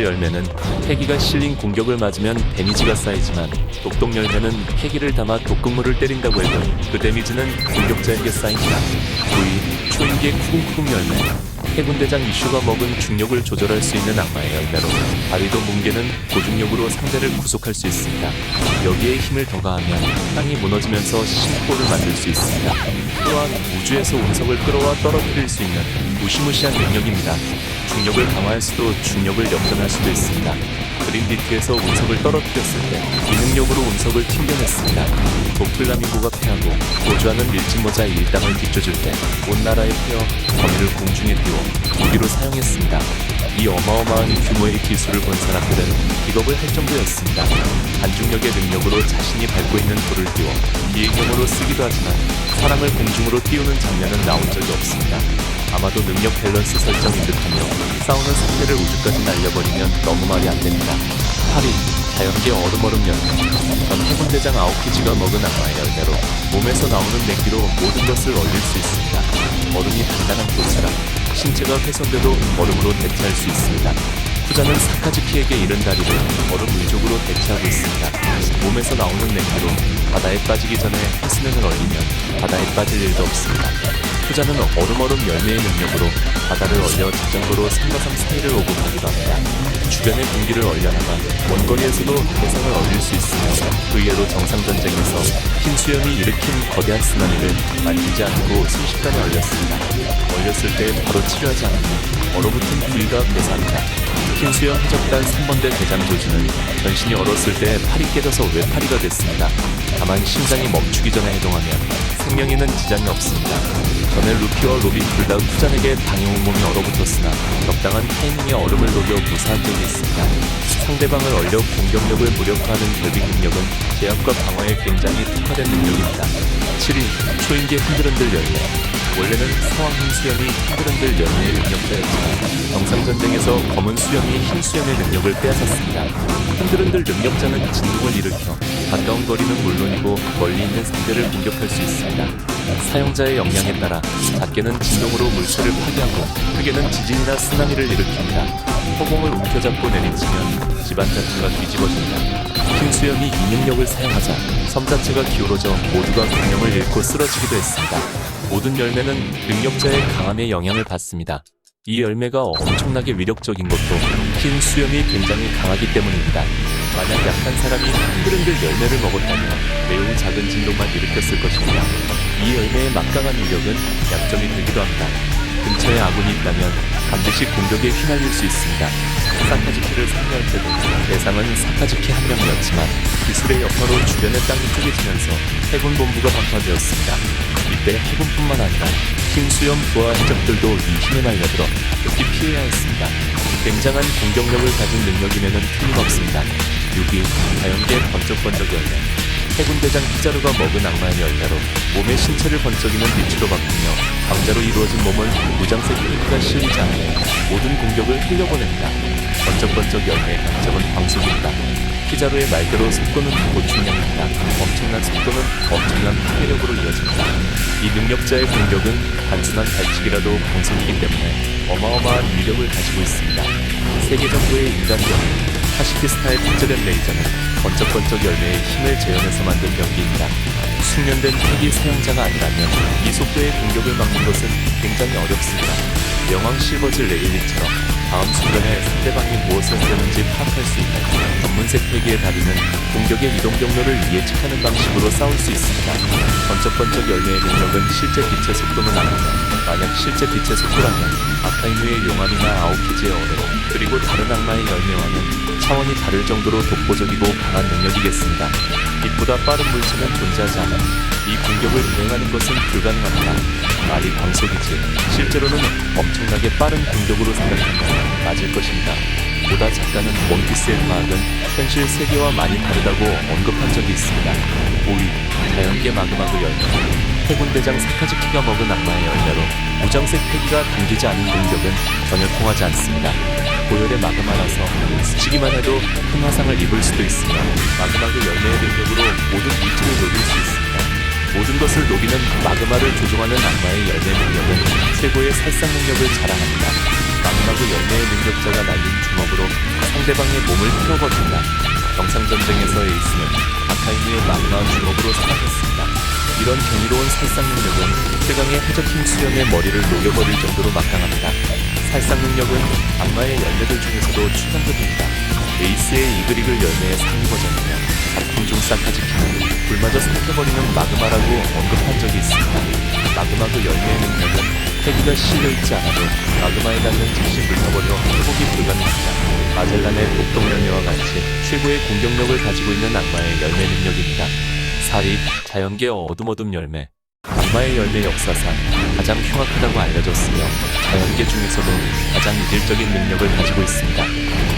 열매는 패기가 실린 공격을 맞으면 데미지가 쌓이지만 독독 열매는 패기를 담아 독극물을 때린다고 해도 그 데미지는 공격자에게 쌓인다. V. 초인계 쿠궁쿠궁 열매. 해군대장 이슈가 먹은 중력을 조절할 수 있는 악마의 열매로 다리도 뭉개는 고중력으로 상대를 구속할 수 있습니다. 여기에 힘을 더가하면 땅이 무너지면서 신포를 만들 수 있습니다. 또한 우주에서 운석을 끌어와 떨어뜨릴 수 있는 무시무시한 능력입니다. 중력을 강화할 수도 중력을 역전할 수도 있습니다. 그린디트에서 운석을 떨어뜨렸을 때 이 능력으로 운석을 튕겨냈습니다. 독플라밍고가 패하고 도주하는 밀짚모자의 일당을 뒤쫓을 때 온 나라에 패어 거미를 공중에 띄워 무기로 사용했습니다. 이 어마어마한 규모의 기술을 본 사람들은 기겁을 할 정도였습니다. 반중력의 능력으로 자신이 밟고 있는 돌을 띄워 비행용으로 쓰기도 하지만 사람을 공중으로 띄우는 장면은 나온 적이 없습니다. 아마도 능력 밸런스 설정인 듯하며 싸우는 상대를 우주까지 날려버리면 너무 말이 안 됩니다. 8위 자연계 얼음얼음 열매. 전 해군대장 아오키지가 먹은 악마의 열매로 몸에서 나오는 냉기로 모든 것을 얼릴 수 있습니다. 얼음이 단단한 도시라 신체가 훼손돼도 얼음으로 대체할 수 있습니다. 후자는 사카즈키에게 잃은 다리를 얼음 의족으로 대체하고 있습니다. 몸에서 나오는 냉기로 바다에 빠지기 전에 해수면을 얼리면 바다에 빠질 일도 없습니다. 후자는 얼음얼음 열매의 능력으로 바다를 얼려 자전거로 산과 섬 사이를 오고 가기도 합니다. 주변의 공기를 얼려나가 원거리에서도 해상을 얼릴 수 있으며 의외로 정상전쟁에서 흰 수염이 일으킨 거대한 쓰나미를 만지지 않고 순식간에 얼렸습니다. 얼렸을 때 바로 치료하지 않으면 얼어붙은 부위가 괴사합니다. 흰 수염 해적단 3번대 대장 조지는 전신이 얼었을 때 팔이 깨져서 외파리가 됐습니다. 다만 심장이 멈추기 전에 해동하면 생명에는 지장이 없습니다. 전에 루피와 로빈 둘 다 후잔에게 당해온 몸이 얼어붙었으나 적당한 타이밍에 얼음을 녹여 무사한 적이 있습니다. 상대방을 얼려 공격력을 무력화하는 결빙 능력은 제압과 방어에 굉장히 특화된 능력입니다. 7위 초인계 흔들흔들 열매. 원래는 사왕 흰 수염이 흔들흔들 열매의 능력자였지만 정상전쟁에서 검은 수염이 흰 수염의 능력을 빼앗았습니다. 흔들흔들 능력자는 진동을 일으켜 가까운 거리는 물론이고 멀리 있는 상대를 공격할 수 있습니다. 사용자의 역량에 따라 작게는 진동으로 물체를 파괴하고 크게는 지진이나 쓰나미를 일으킵니다. 허공을 움켜잡고 내리치면 집안 자체가 뒤집어진다. 흰 수염이 이 능력을 사용하자 섬 자체가 기울어져 모두가 균형을 잃고 쓰러지기도 했습니다. 모든 열매는 능력자의 강함에 영향을 받습니다. 이 열매가 엄청나게 위력적인 것도 흰 수염이 굉장히 강하기 때문입니다. 만약 약한 사람이 흔들흔들 열매를 먹었다면 매우 작은 진동만 일으켰을 것입니다. 이 열매의 막강한 위력은 약점이 되기도 합니다. 근처에 아군이 있다면 반드시 공격에 휘말릴 수 있습니다. 사카즈키를 상대할 때도 대상은 사카즈키 한 명이었지만 기술의 여파로 주변의 땅이 쪼개지면서 해군 본부가 방파되었습니다. 이때 해군뿐만 아니라 흰 수염 부하 해적들도 이 힘에 말려들어 급히 피해야 했습니다. 굉장한 공격력을 가진 능력임에는 틀림없습니다. 6위 자연계 번쩍번쩍 열매. 해군대장 히자루가 먹은 악마의 열매로 몸의 신체를 번쩍이는 빛으로 바꾸며 강자로 이루어진 몸은 무장색 힐크가 실리지 않으며 모든 공격을 흘려보냅니다. 번쩍번쩍 열매의 강점은 광속입니다. 히자루의 말대로 속도는 고충량입니다. 엄청난 속도는 엄청난 파괴력으로 이어집니다. 이 능력자의 공격은 단순한 발치기라도 광속이기 때문에 어마어마한 위력을 가지고 있습니다. 3개 정도의 인간병 파시피스타의 탑재된 레이저는 번쩍번쩍 열매의 힘을 재현해서 만든 병기입니다. 숙련된 패기 사용자가 아니라면 이 속도의 공격을 막는 것은 굉장히 어렵습니다. 영왕 실버즈 레일리처럼 다음 순간에 상대방이 무엇을 하려는지 파악할 수 있는 검은색 패기의 다리는 공격의 이동 경로를 예측하는 방식으로 싸울 수 있습니다. 번쩍번쩍 열매의 능력은 실제 빛의 속도는 아니며 만약 실제 빛의 속도라면 아카이누의 용암이나 아오키지의 어뢰 그리고 다른 악마의 열매와는 차원이 다를 정도로 독보적이고 강한 능력이겠습니다. 빛보다 빠른 물체는 존재하지 않아 이 공격을 대응하는 것은 불가능합니다. 말이 광속이지 실제로는 엄청나게 빠른 공격으로 생각하면 맞을 것입니다. 보다 작가는 원피스의 과학은 현실 세계와 많이 다르다고 언급한 적이 있습니다. 5위 자연계 마그마그 열매. 해군대장 사카즈키가 먹은 악마의 열매로 무장색 패기가 담기지 않은 공격은 전혀 통하지 않습니다. 고열의 마그마라서 스치기만 해도 큰 화상을 입을 수도 있으며 마그마그 열매의 능력으로 모든 물질을 녹일 수 있습니다. 모든 것을 녹이는 마그마를 조종하는 악마의 열매 능력은 최고의 살상 능력을 자랑합니다. 마지막으로 열매의 능력자가 날린 주먹으로 상대방의 몸을 틀어버린다. 경상전쟁에서 에이스는 아카이누의 마지막 주먹으로 사망했습니다. 이런 경이로운 살상 능력은 최강의 해적팀 수련의 머리를 녹여버릴 정도로 막강합니다. 살상 능력은 악마의 열매들 중에서도 최강급입니다. 에이스의 이글이글 열매의 상위 버전이며 작품 중 싹하지키는 불마저 삼켜버리는 마그마라고 언급한 적이 있습니다. 마그마 그 열매의 능력은 폐기가 실려있지 않아도 마그마에 닿는 즉시 불타버려 회복이 불가능합니다. 마젤란의 독동열매와 같이 최고의 공격력을 가지고 있는 악마의 열매 능력입니다. 사리, 자연계 어둠 열매. 악마의 열매 역사상 가장 흉악하다고 알려졌으며 자연계 중에서도 가장 이질적인 능력을 가지고 있습니다.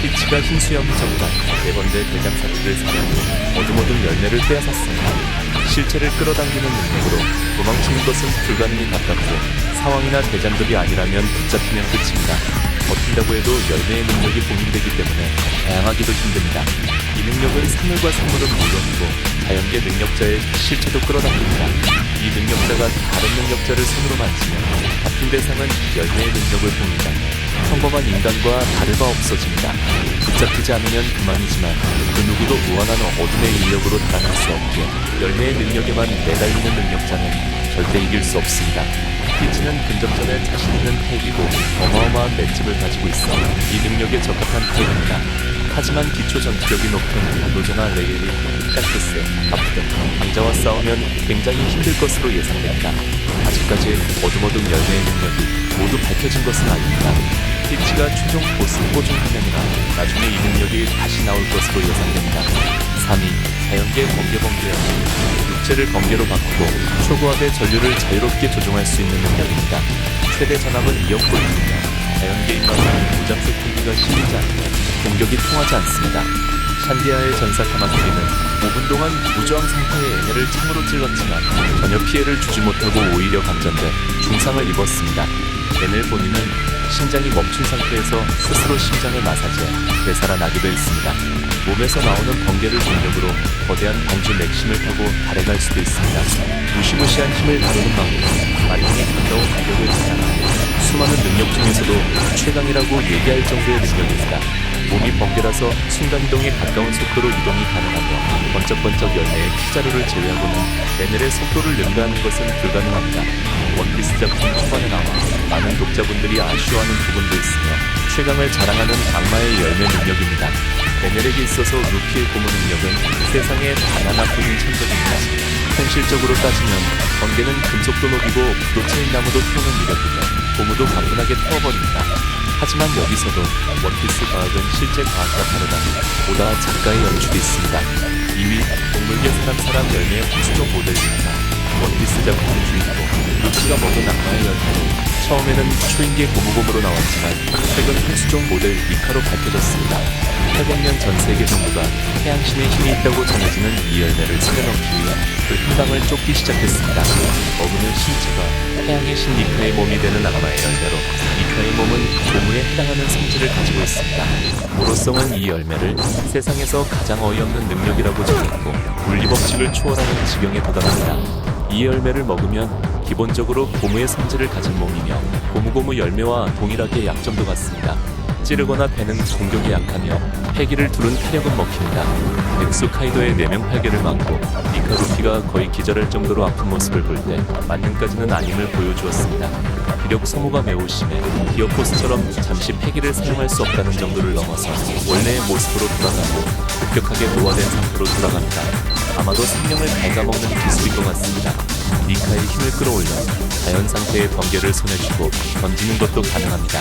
피치가 흰수염 정단, 4번째 대장사치를 사냥해 어둠 열매를 빼앗았습니다. 실체를 끌어당기는 능력으로 도망치는 것은 불가능에 가깝고 상황이나 대장급이 아니라면 붙잡히면 끝입니다. 버틴다고 해도 열매의 능력이 봉인되기 때문에 다양하기도 힘듭니다. 이 능력은 사물과 사물은 물론이고 자연계 능력자의 실체도 끌어당깁니다. 이 능력자가 다른 능력자를 손으로 만지면 같은 대상은 열매의 능력을 봉인하며 평범한 인간과 다를 바 없어집니다. 붙잡히지 않으면 그만이지만 그 누구도 무한한 어둠의 인력으로 달아날 수 없기에 열매의 능력에만 매달리는 능력자는 절대 이길 수 없습니다. 리치는 근접전에 자신 있는 타입이고 어마어마한 맷집을 가지고 있어 이 능력에 적합한 타입입니다. 하지만 기초 전투력이 높은 발로제나 레일리, 카테스, 아프드, 강자와 싸우면 굉장히 힘들 것으로 예상됩니다. 아직까지 어둠 열매의 능력이 모두 밝혀진 것은 아닙니다. 피치가 최종 보스 후보 중 한 명이라 나중에 이 능력이 다시 나올 것으로 예상됩니다. 3위, 자연계 번개 육체를 번개로 바꾸고 초고압의 전류를 자유롭게 조종할 수 있는 능력입니다. 최대 전압은 2억 볼트이며 자연계 입맛은 무장색 공기가 실리지 않으며 공격이 통하지 않습니다. 샨디아의 전사 카마키리는 5분 동안 무저항 상태의 에네를 창으로 찔렀지만 전혀 피해를 주지 못하고 오히려 감전돼 중상을 입었습니다. 에넬 본인은 심장이 멈춘 상태에서 스스로 심장을 마사지해 되살아나기도 했습니다. 몸에서 나오는 번개를 동력으로 거대한 범주 맥심을 타고 달에 갈 수도 있습니다. 무시무시한 힘을 다루는 만큼 마린에 가까운 위력을 자랑하고 수많은 능력 중에서도 최강이라고 얘기할 정도의 능력입니다. 몸이 번개라서 순간이동에 가까운 속도로 이동이 가능하며 번쩍번쩍 열매의 피자루를 제외하고는 에넬의 속도를 능가하는 것은 불가능합니다. 원피스 작품 초반에 나와 많은 독자분들이 아쉬워하는 부분도 있으며 최강을 자랑하는 악마의 열매 능력입니다. 에넬에게 있어서 루피의 고무 능력은 세상에 바나나뿐인 천적입니다. 현실적으로 따지면 번개는 금속도 녹이고 부도체인 나무도 태우는 위력이며 고무도 가뿐하게 태워버립니다. 하지만 여기서도 원피스 과학은 실제 과학과 다르다니 보다 작가의 연출이 있습니다. 2위, 동물계 사람 열매의 홍수종 모델입니다. 원피스 작품 주인공 루피가 먹은 악마의 열매로 처음에는 초인계 고무곰으로 나왔지만 최근 홍수종 모델 이카로 밝혀졌습니다. 800년 전 세계 정부가 태양신의 힘이 있다고 전해지는 이 열매를 찾아넣기 위해 그 희망을 쫓기 시작했습니다. 머무는 신체가 태양의 신 니카의 몸이 되는 악마의 열매로 니카의 몸은 고무에 해당하는 성질을 가지고 있습니다. 모로성은 이 열매를 세상에서 가장 어이없는 능력이라고 정했고 물리법칙을 초월하는 지경에 도달합니다. 이 열매를 먹으면 기본적으로 고무의 성질을 가진 몸이며 고무고무 열매와 동일하게 약점도 같습니다. 찌르거나 베는 공격에 약하며 패기를 두른 타력은 먹힙니다. 엑수 카이도의 4명 팔개를 맞고 니카 루피가 거의 기절할 정도로 아픈 모습을 볼 때 만능까지는 아님을 보여주었습니다. 비록 소모가 매우 심해 디어포스처럼 잠시 패기를 사용할 수 없다는 정도를 넘어서 원래의 모습으로 돌아가고 급격하게 노화된 상태로 돌아갑니다. 아마도 생명을 갉아먹는 기술인 것 같습니다. 니카의 힘을 끌어올려 자연 상태의 번개를 손에 쥐고 던지는 것도 가능합니다.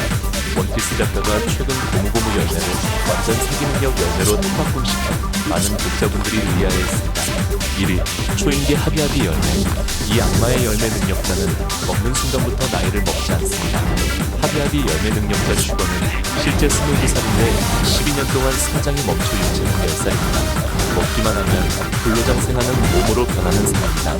원피스 작가가 최근 고무고무 열매를 완전 사기능력 열매로 통합금시켜 많은 독자분들이 의아해했습니다. 1위, 초인계 하비하비 열매. 이 악마의 열매 능력자는 먹는 순간부터 나이를 먹지 않습니다. 하비하비 열매 능력자 주거는 실제 22살인데 12년 동안 성장이 멈춰 유지한 10살입니다. 먹기만 하면 불로장생하는 몸으로 변하는 사람이다.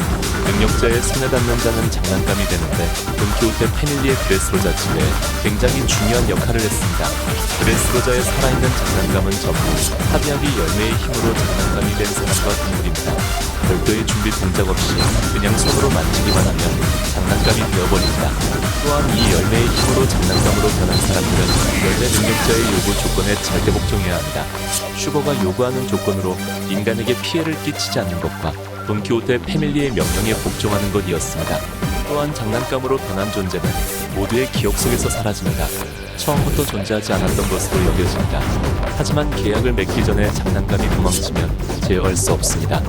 능력자의 손에 닿는 자는 장난감이 되는데 돈키호테 페밀리의 드레스로자 집에 굉장히 중요한 역할을 했습니다. 드레스로자의 살아있는 장난감은 전부 하비하비 열매의 힘으로 장난감이 된 사람과 동물입니다. 별도의 준비 동작 없이 그냥 손으로 만지기만 하면 장난감이 되어버린다. 또한 이 열매의 힘으로 장난감으로 변한 사람들은 열매 능력자의 요구 조건에 절대 복종해야 합니다. 슈거가 요구하는 조건으로 인간에게 피해를 끼치지 않는 것과 돈키호테 패밀리의 명령에 복종하는 것이었습니다. 또한 장난감으로 변한 존재는 모두의 기억 속에서 사라집니다. 처음부터 존재하지 않았던 것으로 여겨집니다. 하지만 계약을 맺기 전에 장난감이 도망치면 제어할 수 없습니다.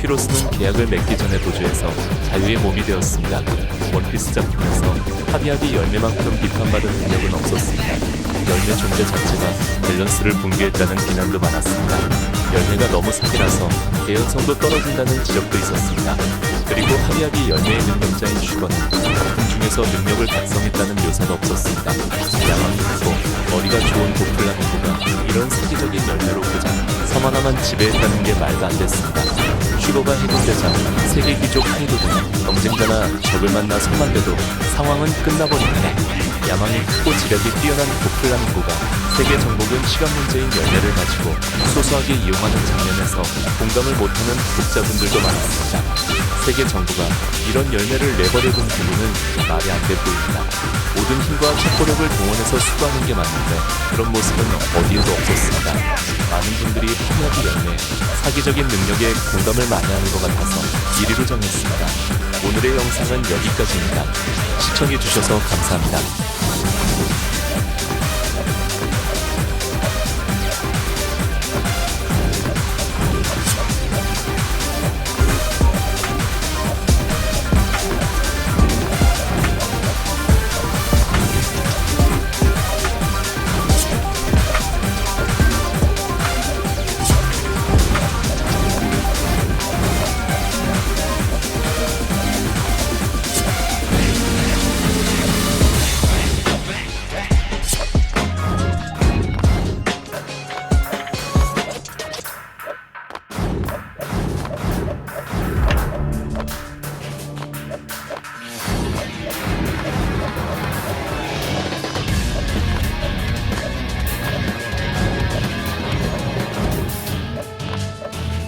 피로스는 계약을 맺기 전에 도주해서 자유의 몸이 되었습니다. 원피스 작품에서 하비하비 열매만큼 비판받은 능력은 없었습니다. 열매 존재 자체가 밸런스를 붕괴했다는 비난도 많았습니다. 열매가 너무 사기라서 개연성도 떨어진다는 지적도 있었습니다. 그리고 하비하비 열매의 능력자인 슈거는 작품 중에서 능력을 각성했다는 묘사도 없었습니다. 야망이 크고 머리가 좋은 도플라밍고가 이런 세계적인 열매로 그냥 섬 하나만 지배했다는 게 말도 안 됐습니다. 슈거가 해결되자 세계 귀족 카이도는 경쟁자나 적을 만나 손만대도 상황은 끝나버립니다. 야망이 크고 지력이 뛰어난 도플라밍고가 세계 정복은 시간 문제인 열매를 가지고 소소하게 이용하는 장면에서 공감을 못하는 독자분들도 많았습니다. 세계 정부가 이런 열매를 내버려둔 이유는 말이 안 돼 보입니다. 모든 힘과 첩보력을 동원해서 수거하는 게 맞는데 그런 모습은 어디에도 없었습니다. 많은 분들이 하비하비 열매, 사기적인 능력에 공감을 많이 하는 것 같아서 1위로 정했습니다. 오늘의 영상은 여기까지입니다. 시청해주셔서 감사합니다.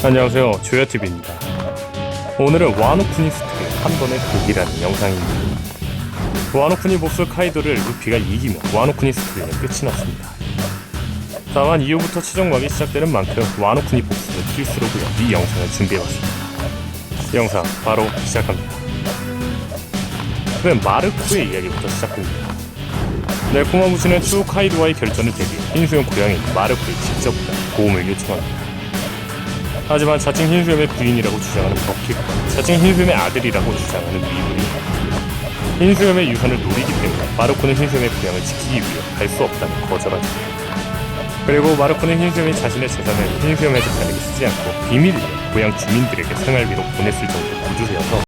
안녕하세요, 조야TV입니다. 오늘은 와노쿠니 스트의 한 번의 극이라는 영상입니다. 와노쿠니 보스 카이도를 루피가 이기며 와노쿠니 스트는 끝이 났습니다. 다만 이후부터 최종막이 시작되는 만큼 와노쿠니 보스는 필수로 보여 이 영상을 준비해봤습니다. 영상 바로 시작합니다. 그는 마르코의 이야기부터 시작됩니다. 넬코마 무시는 추후 카이도와의 결전을 대비해 흰수염 고양이 마르코에 직접 도움을 요청합니다. 하지만 자칭 흰수염의 부인이라고 주장하는 버킷과 자칭 흰수염의 아들이라고 주장하는 미블이 흰수염의 유산을 노리기 때문에 마르코는 흰수염의 고향을 지키기 위해 갈 수 없다는 거절하죠. 그리고 마르코는 흰수염이 자신의 재산을 흰수염 해적단에게 쓰지 않고 비밀리에 고향 주민들에게 생활비로 보냈을 정도로 우주세여서